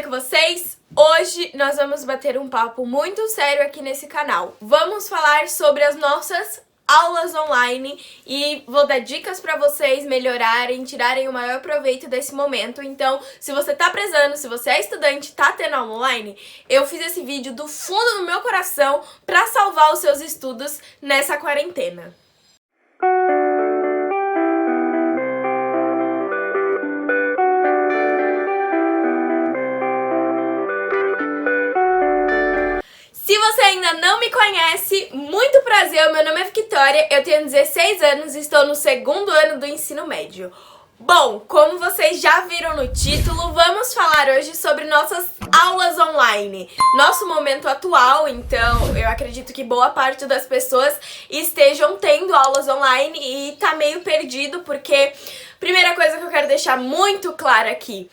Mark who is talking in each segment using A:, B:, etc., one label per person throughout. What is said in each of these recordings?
A: bem com vocês? Hoje nós vamos bater um papo muito sério aqui nesse canal. Vamos falar sobre as nossas aulas online e vou dar dicas pra vocês melhorarem, tirarem o maior proveito desse momento. Então, se você tá prezando, se você é estudante, tá tendo aula online, eu fiz esse vídeo do fundo do meu coração pra salvar os seus estudos nessa quarentena. Se você ainda não me conhece, muito prazer, meu nome é Victoria, eu tenho 16 anos e estou no segundo ano do ensino médio. Bom, como vocês já viram no título, vamos falar hoje sobre nossas aulas online. Nosso momento atual, então, eu acredito que boa parte das pessoas estejam tendo aulas online e tá meio perdido, porque primeira coisa que eu quero deixar muito clara aqui: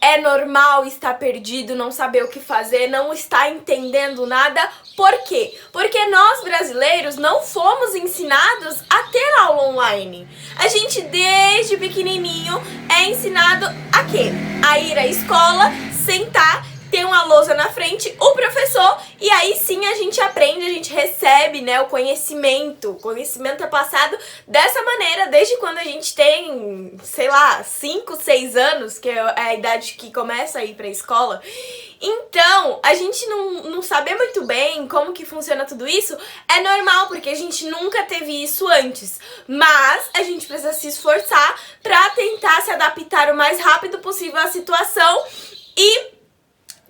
A: é normal estar perdido, não saber o que fazer, não estar entendendo nada. Por quê? Porque nós brasileiros não fomos ensinados a ter aula online. A gente desde pequenininho é ensinado a quê? A ir à escola, sentar, ter uma lousa na frente, o professor, e aí sim a gente aprende, a gente recebe, né, o conhecimento. O conhecimento é passado dessa maneira desde quando a gente tem, sei lá, 5, 6 anos, que é a idade que começa a ir pra escola. Então, a gente não saber muito bem como que funciona tudo isso é normal, porque a gente nunca teve isso antes. Mas a gente precisa se esforçar pra tentar se adaptar o mais rápido possível à situação e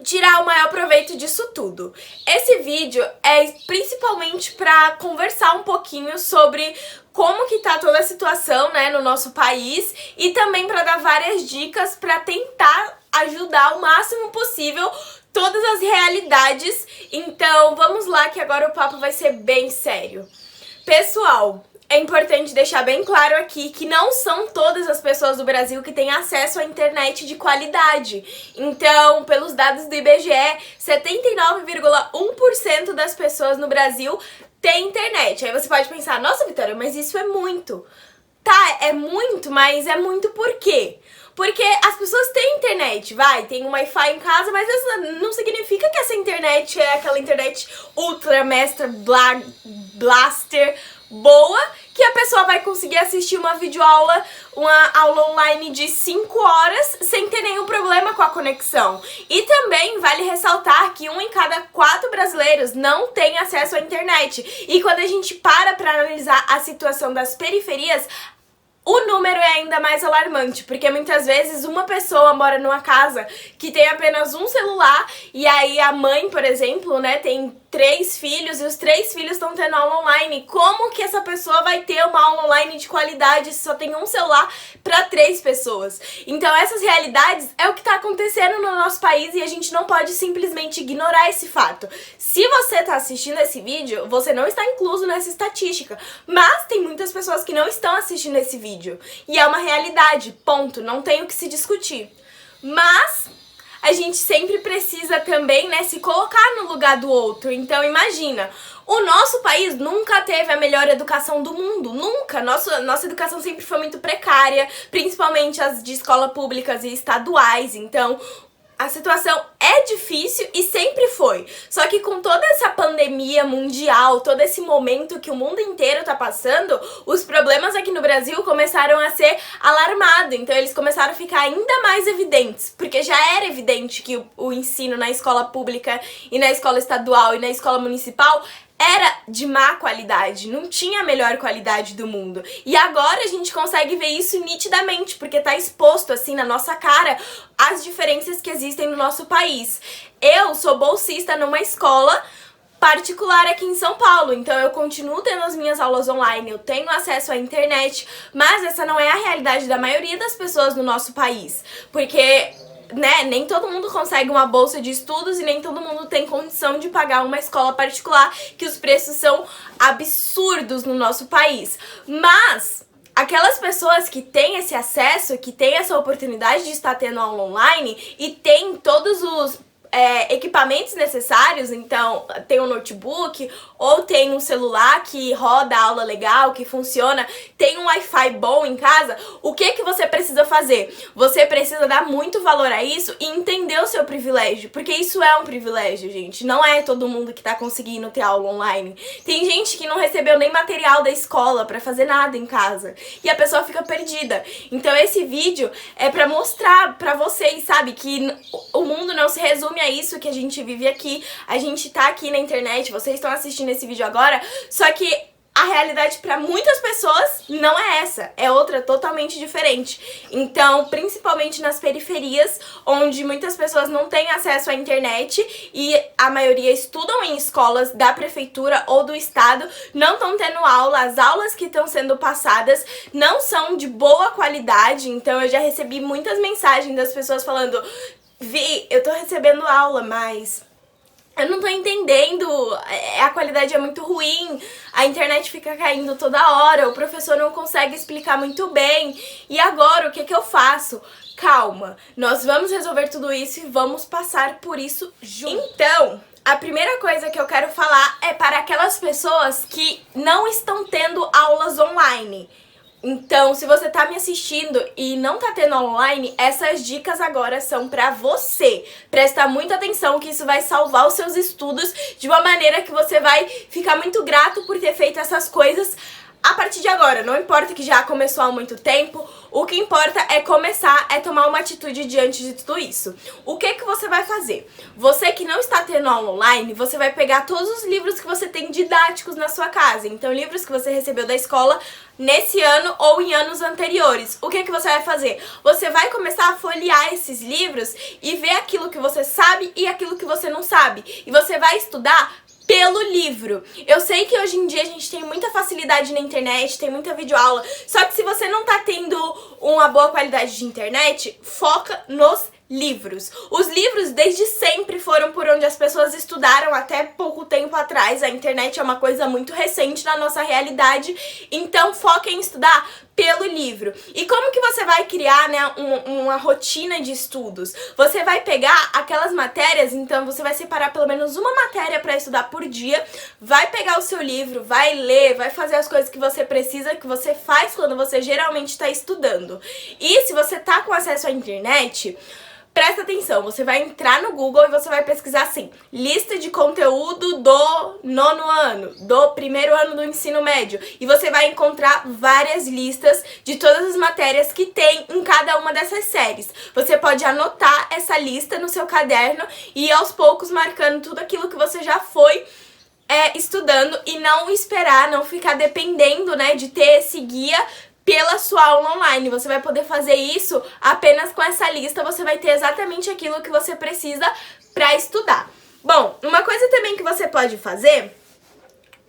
A: tirar o maior proveito disso tudo. Esse vídeo é principalmente para conversar um pouquinho sobre como que tá toda a situação, né, no nosso país, e também para dar várias dicas para tentar ajudar o máximo possível todas as realidades. Então, vamos lá que agora o papo vai ser bem sério. Pessoal, é importante deixar bem claro aqui que não são todas as pessoas do Brasil que têm acesso à internet de qualidade. Então, pelos dados do IBGE, 79,1% das pessoas no Brasil têm internet. Aí você pode pensar, nossa, Vitória, mas isso é muito. Tá, é muito, mas é muito por quê? Porque as pessoas têm internet, tem um Wi-Fi em casa, mas isso não significa que essa internet é aquela internet ultra, mestra, blaster, boa, que a pessoa vai conseguir assistir uma videoaula, uma aula online de 5 horas sem ter nenhum problema com a conexão. E também vale ressaltar que 1 em cada 4 brasileiros não tem acesso à internet. E quando a gente para analisar a situação das periferias, o número é ainda mais alarmante, porque muitas vezes uma pessoa mora numa casa que tem apenas um celular e aí a mãe, por exemplo, né, tem 3 filhos e os 3 filhos estão tendo aula online. Como que essa pessoa vai ter uma aula online de qualidade se só tem um celular para 3 pessoas? Então essas realidades é o que está acontecendo no nosso país e a gente não pode simplesmente ignorar esse fato. Se você está assistindo esse vídeo, você não está incluso nessa estatística, mas tem muitas pessoas que não estão assistindo esse vídeo e é uma realidade, ponto, não tem o que se discutir. Mas a gente sempre precisa também, né, se colocar no lugar do outro. Então imagina, o nosso país nunca teve a melhor educação do mundo, nunca. Nossa educação sempre foi muito precária, principalmente as de escolas públicas e estaduais. Então a situação é difícil e sempre foi. Só que com toda essa pandemia mundial, todo esse momento que o mundo inteiro tá passando, os problemas aqui no Brasil começaram a ser alarmados. Então eles começaram a ficar ainda mais evidentes. Porque já era evidente que o ensino na escola pública e na escola estadual e na escola municipal era de má qualidade, não tinha a melhor qualidade do mundo. E agora a gente consegue ver isso nitidamente, porque tá exposto assim na nossa cara as diferenças que existem no nosso país. Eu sou bolsista numa escola particular aqui em São Paulo, então eu continuo tendo as minhas aulas online, eu tenho acesso à internet, mas essa não é a realidade da maioria das pessoas no nosso país, porque né, nem todo mundo consegue uma bolsa de estudos e nem todo mundo tem condição de pagar uma escola particular, que os preços são absurdos no nosso país. Mas aquelas pessoas que têm esse acesso, que têm essa oportunidade de estar tendo aula online e têm todos equipamentos necessários, então tem um notebook ou tem um celular que roda a aula legal, que funciona, tem um Wi-Fi bom em casa, o que que você precisa fazer? Você precisa dar muito valor a isso e entender o seu privilégio, porque isso é um privilégio, gente. Não é todo mundo que tá conseguindo ter aula online. Tem gente que não recebeu nem material da escola pra fazer nada em casa e a pessoa fica perdida. Então esse vídeo é pra mostrar pra vocês, sabe, que o mundo não se resume a isso que a gente vive aqui. A gente tá aqui na internet, vocês estão assistindo esse vídeo agora, só que a realidade para muitas pessoas não é essa, é outra totalmente diferente. Então, principalmente nas periferias, onde muitas pessoas não têm acesso à internet e a maioria estudam em escolas da prefeitura ou do estado, não estão tendo aula, as aulas que estão sendo passadas não são de boa qualidade. Então eu já recebi muitas mensagens das pessoas falando: Vi, eu tô recebendo aula, mas eu não tô entendendo, a qualidade é muito ruim, a internet fica caindo toda hora, o professor não consegue explicar muito bem. E agora, o que que eu faço? Calma, nós vamos resolver tudo isso e vamos passar por isso juntos. Então, a primeira coisa que eu quero falar é para aquelas pessoas que não estão tendo aulas online. Então, se você tá me assistindo e não tá tendo online, essas dicas agora são pra você. Presta muita atenção que isso vai salvar os seus estudos de uma maneira que você vai ficar muito grato por ter feito essas coisas a partir de agora. Não importa que já começou há muito tempo, o que importa é começar, é tomar uma atitude diante de tudo isso. O que que você vai fazer? Você que não está tendo aula online, você vai pegar todos os livros que você tem didáticos na sua casa. Então, livros que você recebeu da escola nesse ano ou em anos anteriores. O que que você vai fazer? Você vai começar a folhear esses livros e ver aquilo que você sabe e aquilo que você não sabe. E você vai estudar pelo livro. Eu sei que hoje em dia a gente tem muita facilidade na internet, tem muita videoaula, só que se você não tá tendo uma boa qualidade de internet, foca nos livros. Os livros desde sempre foram por onde as pessoas estudaram até pouco tempo atrás. A internet é uma coisa muito recente na nossa realidade, então foca em estudar pelo livro. E como que você vai criar, né, uma rotina de estudos? Você vai pegar aquelas matérias, então você vai separar pelo menos uma matéria para estudar por dia, vai pegar o seu livro, vai ler, vai fazer as coisas que você precisa, que você faz quando você geralmente está estudando. E se você tá com acesso à internet, presta atenção, você vai entrar no Google e você vai pesquisar assim: lista de conteúdo do 9º ano, do 1º ano do ensino médio. E você vai encontrar várias listas de todas as matérias que tem em cada uma dessas séries. Você pode anotar essa lista no seu caderno e ir aos poucos marcando tudo aquilo que você já foi estudando e não esperar, não ficar dependendo, né, de ter esse guia pela sua aula online. Você vai poder fazer isso apenas com essa lista, você vai ter exatamente aquilo que você precisa para estudar. Bom, uma coisa também que você pode fazer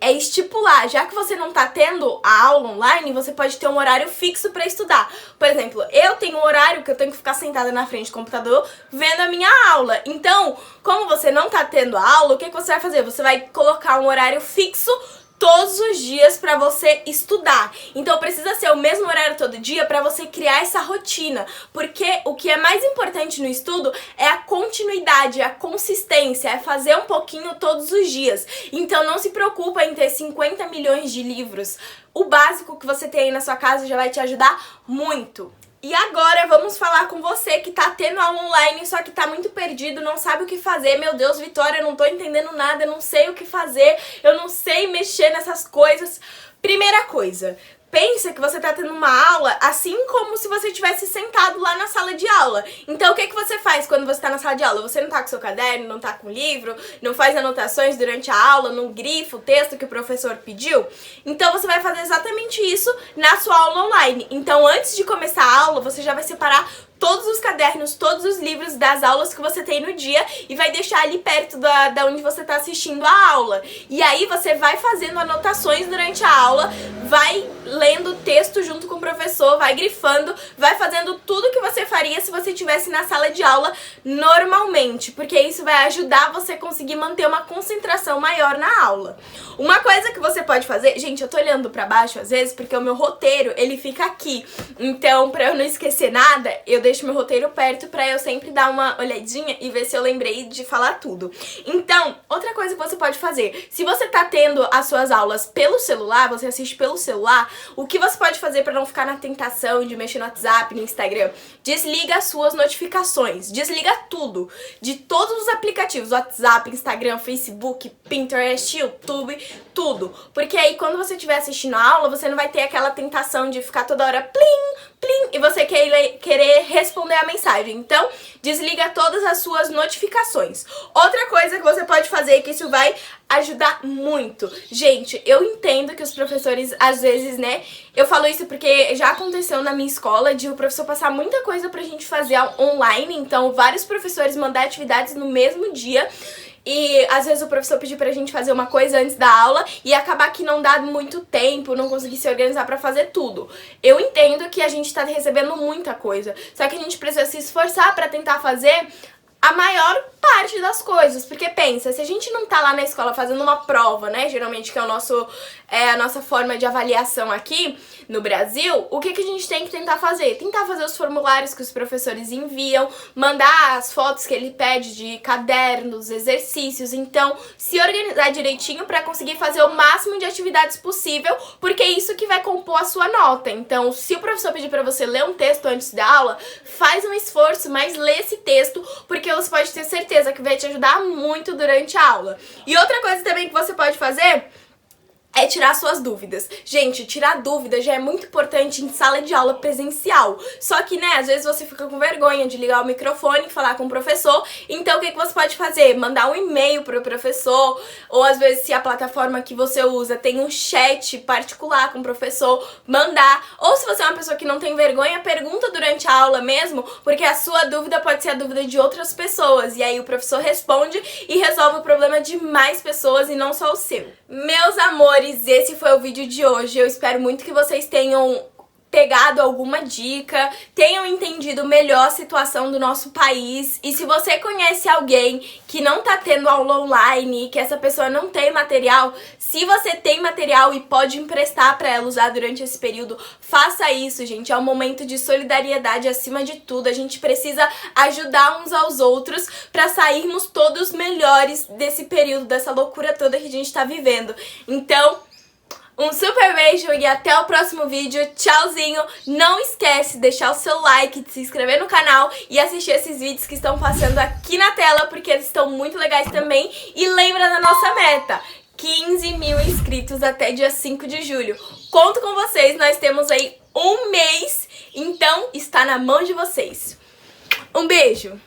A: é estipular, já que você não tá tendo a aula online, você pode ter um horário fixo para estudar. Por exemplo, eu tenho um horário que eu tenho que ficar sentada na frente do computador vendo a minha aula. Então, como você não tá tendo a aula, o que você vai fazer? Você vai colocar um horário fixo todos os dias para você estudar. Então precisa ser o mesmo horário todo dia para você criar essa rotina, porque o que é mais importante no estudo é a continuidade, a consistência, é fazer um pouquinho todos os dias. Então não se preocupa em ter 50 milhões de livros. O básico que você tem aí na sua casa já vai te ajudar muito. E agora vamos falar com você que tá tendo aula online, só que tá muito perdido, não sabe o que fazer. Meu Deus, Vitória, eu não tô entendendo nada, eu não sei o que fazer, eu não sei mexer nessas coisas. Primeira coisa, pensa que você tá tendo uma aula assim como se você tivesse sentado lá na sala de aula. Então o que que você faz quando você tá na sala de aula? Você não tá com seu caderno, não tá com o livro, não faz anotações durante a aula, não grifa o texto que o professor pediu? Então você vai fazer exatamente isso na sua aula online. Então antes de começar a aula, você já vai separar todos os cadernos, todos os livros das aulas que você tem no dia e vai deixar ali perto da onde você está assistindo a aula. E aí você vai fazendo anotações durante a aula, vai lendo o texto junto com o professor, vai grifando, vai fazendo tudo que você faria se você estivesse na sala de aula normalmente, porque isso vai ajudar você a conseguir manter uma concentração maior na aula. Uma coisa que você pode fazer, gente, eu tô olhando pra baixo às vezes porque o meu roteiro, ele fica aqui, então pra eu não esquecer nada, eu deixo deixo meu roteiro perto pra eu sempre dar uma olhadinha e ver se eu lembrei de falar tudo. Então, outra coisa que você pode fazer, se você tá tendo as suas aulas pelo celular, você assiste pelo celular, o que você pode fazer pra não ficar na tentação de mexer no WhatsApp, no Instagram? Desliga as suas notificações, desliga tudo, de todos os aplicativos, WhatsApp, Instagram, Facebook, Pinterest, YouTube, tudo. Porque aí quando você estiver assistindo a aula, você não vai ter aquela tentação de ficar toda hora plim, plim, e você querer responder a mensagem. Então, desliga todas as suas notificações. Outra coisa que você pode fazer, que isso vai ajudar muito. Gente, eu entendo que os professores, às vezes, né, eu falo isso porque já aconteceu na minha escola de o professor passar muita coisa pra gente fazer online, então vários professores mandar atividades no mesmo dia. E às vezes o professor pedir pra gente fazer uma coisa antes da aula e acabar que não dá muito tempo, não conseguir se organizar pra fazer tudo. Eu entendo que a gente tá recebendo muita coisa, só que a gente precisa se esforçar pra tentar fazer a maior parte das coisas, porque pensa, se a gente não tá lá na escola fazendo uma prova, né, geralmente que é a nossa forma de avaliação aqui no Brasil, o que a gente tem que tentar fazer? Tentar fazer os formulários que os professores enviam, mandar as fotos que ele pede de cadernos, exercícios, então se organizar direitinho pra conseguir fazer o máximo de atividades possível, porque é isso que vai compor a sua nota. Então, se o professor pedir pra você ler um texto antes da aula, faz um esforço, mas lê esse texto, porque você pode ter certeza que vai te ajudar muito durante a aula. E outra coisa também que você pode fazer é tirar suas dúvidas. Gente, tirar dúvida já é muito importante em sala de aula presencial. Só que, né, às vezes você fica com vergonha de ligar o microfone e falar com o professor. Então, o que você pode fazer? Mandar um e-mail pro professor. Ou, às vezes, se a plataforma que você usa tem um chat particular com o professor, mandar. Ou, se você é uma pessoa que não tem vergonha, pergunta durante a aula mesmo, porque a sua dúvida pode ser a dúvida de outras pessoas. E aí, o professor responde e resolve o problema de mais pessoas e não só o seu. Meus amores, esse foi o vídeo de hoje. Eu espero muito que vocês tenham pegado alguma dica, tenham entendido melhor a situação do nosso país. E se você conhece alguém que não tá tendo aula online, que essa pessoa não tem material, se você tem material e pode emprestar pra ela usar durante esse período, faça isso, gente. É um momento de solidariedade acima de tudo. A gente precisa ajudar uns aos outros pra sairmos todos melhores desse período, dessa loucura toda que a gente tá vivendo. Então, um super beijo e até o próximo vídeo. Tchauzinho. Não esquece de deixar o seu like, de se inscrever no canal e assistir esses vídeos que estão passando aqui na tela, porque eles estão muito legais também. E lembra da nossa meta, 15 mil inscritos até dia 5 de julho. Conto com vocês, nós temos aí um mês, então está na mão de vocês. Um beijo!